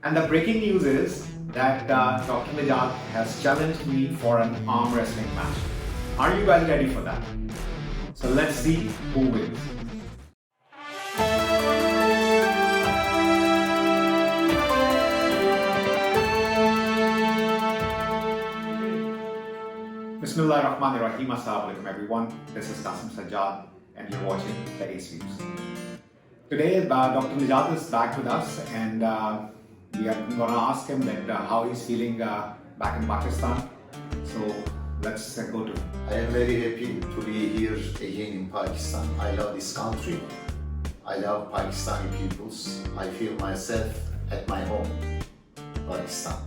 And the breaking news is that Dr. Nijat has challenged me for an arm wrestling match. Are you guys ready for that? So let's see who wins. Bismillahirrahmanirrahim. Assalamu alaikum everyone. This is Qasim Sajjad and you're watching the Ace Views. Today Dr. Nijat is back with us and we are going to ask him that how he's feeling back in Pakistan. So let's go to him. I am very happy to be here again in Pakistan. I love this country. I love Pakistani peoples. I feel myself at my home, Pakistan.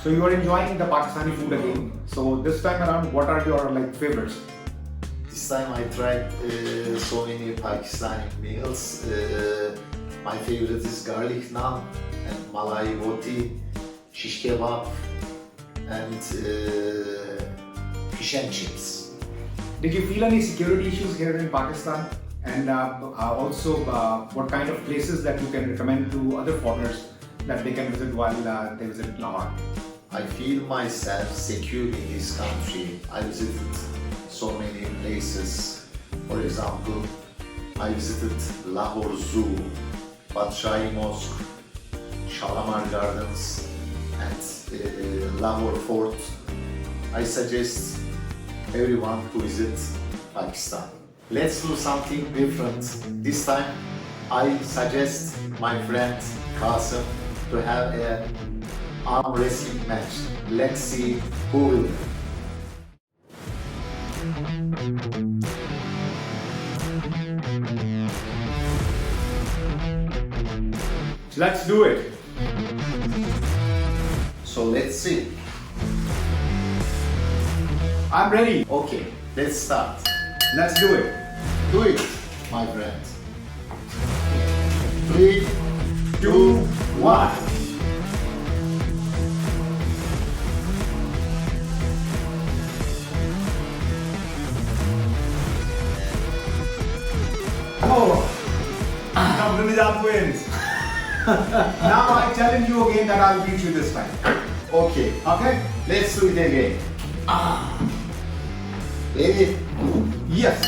So you are enjoying the Pakistani food again. So this time around, what are your favorites? This time I tried so many Pakistani meals. My favorite is garlic naan and malai roti, shish kebab and fish and chips. Did you feel any security issues here in Pakistan? And also, what kind of places that you can recommend to other foreigners that they can visit while they visit Lahore? I feel myself secure in this country. I visited so many places. For example, I visited Lahore Zoo, Badshahi Mosque, Shalamar Gardens and Lahore Fort. I suggest everyone to visit Pakistan. Let's do something different. This time I suggest my friend Qasim to have an arm wrestling match. Let's see who will win. Let's do it. So let's see. I'm ready. Okay, let's start. Let's do it. Do it, my friend. 3, 2, 1. Oh, Dr. Nijat wins. Now I challenge you again that I'll beat you this time. Okay, Okay? let's do it again. Ready? Yes.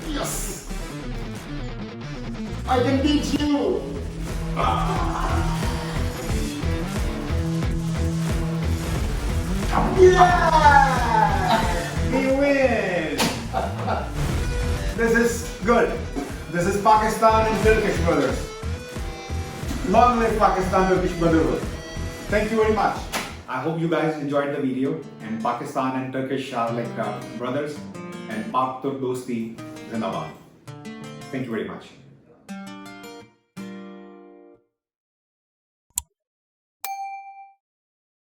Yes! I can beat you! Yeah! He wins. This is good. This is Pakistan and Turkish brothers. Long live Pakistan Turkish brotherhood. Thank you very much. I hope you guys enjoyed the video. And Pakistan and Turkish are like brothers. And Pak Turk Dosti Zindabad. Thank you very much.